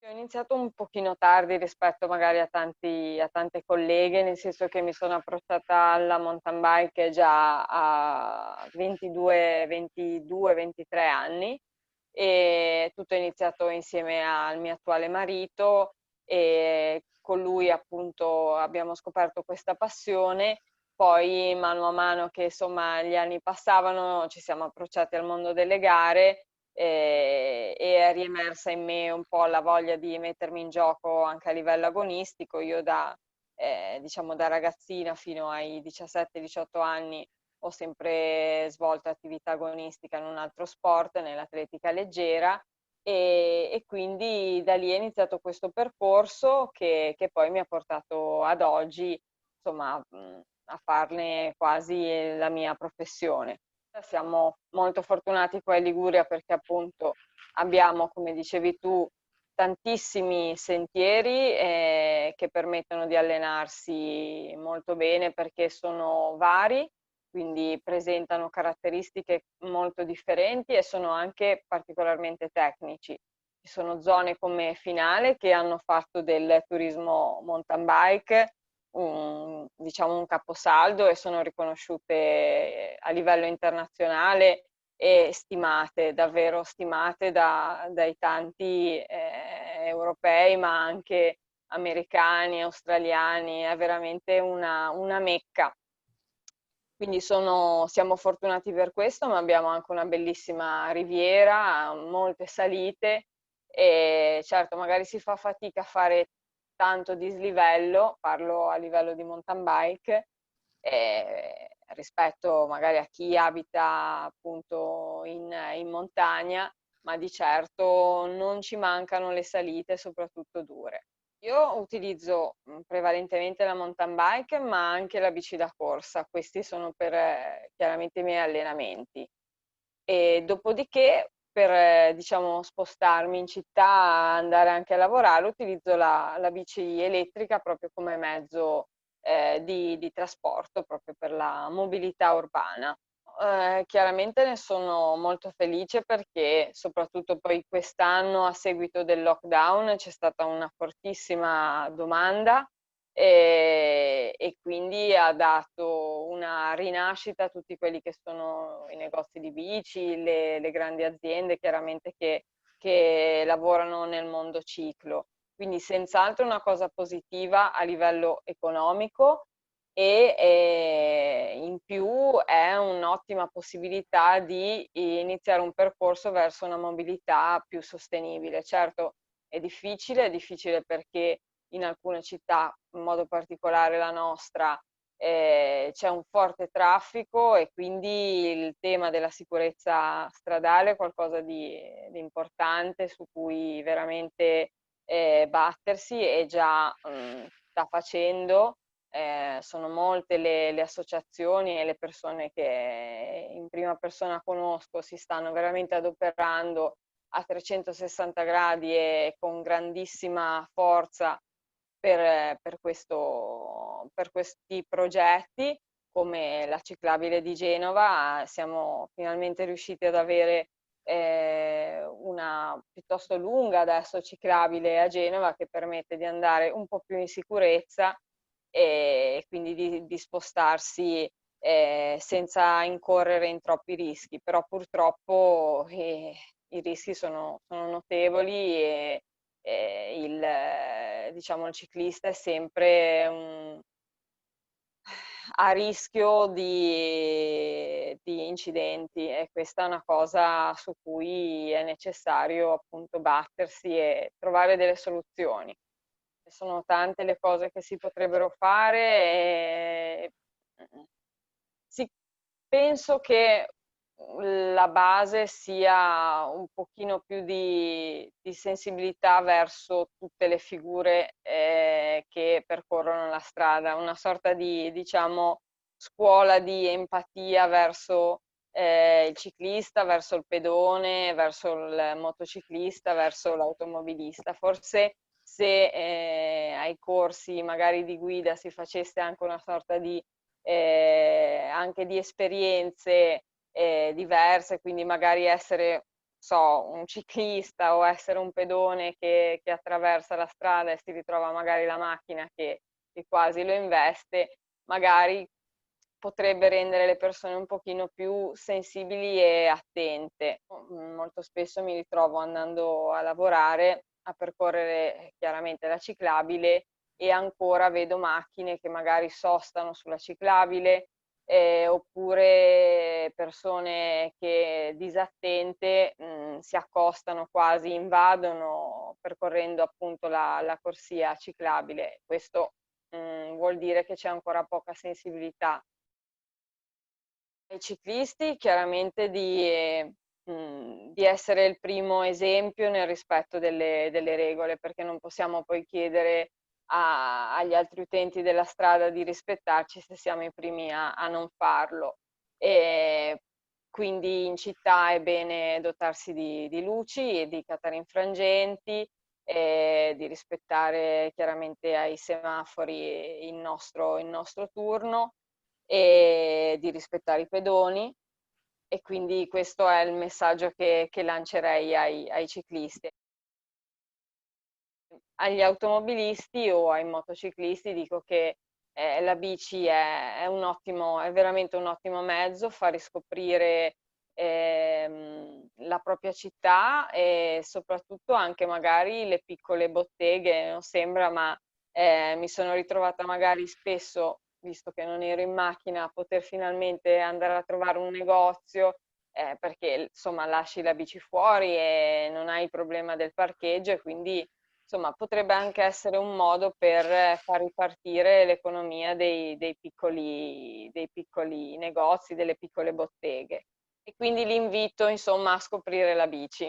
Ho iniziato un pochino tardi rispetto magari a tante colleghe, nel senso che mi sono approcciata alla mountain bike già a 23 anni e tutto è iniziato insieme al mio attuale marito e con lui appunto abbiamo scoperto questa passione. Poi mano a mano che insomma gli anni passavano ci siamo approcciati al mondo delle gare e è riemersa in me un po' la voglia di mettermi in gioco anche a livello agonistico. Io diciamo da ragazzina fino ai 17-18 anni ho sempre svolto attività agonistica in un altro sport, nell'atletica leggera, e quindi da lì è iniziato questo percorso che poi mi ha portato ad oggi, insomma, a farne quasi la mia professione. Siamo molto fortunati qua in Liguria perché appunto abbiamo, come dicevi tu, tantissimi sentieri che permettono di allenarsi molto bene perché sono vari, quindi presentano caratteristiche molto differenti e sono anche particolarmente tecnici. Ci sono zone come Finale che hanno fatto del turismo mountain bike diciamo un caposaldo e sono riconosciute a livello internazionale e stimate, davvero stimate dai tanti europei, ma anche americani, australiani, è veramente una mecca. Quindi siamo fortunati per questo, ma abbiamo anche una bellissima riviera, molte salite e certo magari si fa fatica a fare tanto dislivello, parlo a livello di mountain bike, rispetto magari a chi abita appunto in montagna, ma di certo non ci mancano le salite, soprattutto dure. Io utilizzo prevalentemente la mountain bike, ma anche la bici da corsa. Questi sono per chiaramente i miei allenamenti. E dopodiché, per diciamo, spostarmi in città, andare anche a lavorare, utilizzo la bici elettrica proprio come mezzo di trasporto, proprio per la mobilità urbana. Chiaramente ne sono molto felice perché soprattutto poi quest'anno a seguito del lockdown c'è stata una fortissima domanda e quindi ha dato una rinascita a tutti quelli che sono i negozi di bici, le grandi aziende chiaramente che lavorano nel mondo ciclo. Quindi senz'altro una cosa positiva a livello economico e in più è un'ottima possibilità di iniziare un percorso verso una mobilità più sostenibile. Certo, è difficile perché in alcune città, in modo particolare la nostra, c'è un forte traffico e quindi il tema della sicurezza stradale è qualcosa di importante su cui veramente battersi e già sta facendo. Sono molte le associazioni e le persone che in prima persona conosco si stanno veramente adoperando a 360 gradi e con grandissima forza per questi progetti, come la ciclabile di Genova. Siamo finalmente riusciti ad avere una piuttosto lunga adesso ciclabile a Genova che permette di andare un po' più in sicurezza e quindi di spostarsi senza incorrere in troppi rischi, però purtroppo i rischi sono notevoli e diciamo, il ciclista è sempre a rischio di incidenti e questa è una cosa su cui è necessario appunto battersi e trovare delle soluzioni. Sono tante le cose che si potrebbero fare e sì, penso che la base sia un pochino più di sensibilità verso tutte le figure che percorrono la strada, una sorta di, diciamo, scuola di empatia verso il ciclista, verso il pedone, verso il motociclista, verso l'automobilista. Forse se ai corsi magari di guida si facesse anche una sorta di anche di esperienze diverse, quindi magari essere so, un ciclista o essere un pedone che attraversa la strada e si ritrova magari la macchina che quasi lo investe, magari potrebbe rendere le persone un pochino più sensibili e attente. Molto spesso mi ritrovo andando a lavorare a percorrere chiaramente la ciclabile e ancora vedo macchine che magari sostano sulla ciclabile, oppure persone che disattente si accostano quasi, invadono percorrendo appunto la corsia ciclabile. Questo vuol dire che c'è ancora poca sensibilità ai ciclisti, chiaramente di essere il primo esempio nel rispetto delle regole, perché non possiamo poi chiedere agli altri utenti della strada di rispettarci se siamo i primi a non farlo. E quindi in città è bene dotarsi di luci e di catarinfrangenti, e di rispettare chiaramente ai semafori il nostro turno e di rispettare i pedoni, e quindi questo è il messaggio che lancerei ai ciclisti. Agli automobilisti o ai motociclisti dico che la bici è veramente un ottimo mezzo, fa riscoprire la propria città e soprattutto anche magari le piccole botteghe, non sembra, ma mi sono ritrovata magari spesso, visto che non ero in macchina, a poter finalmente andare a trovare un negozio, perché insomma lasci la bici fuori e non hai il problema del parcheggio, e quindi insomma potrebbe anche essere un modo per far ripartire l'economia dei piccoli negozi, delle piccole botteghe. E quindi l'invito insomma a scoprire la bici.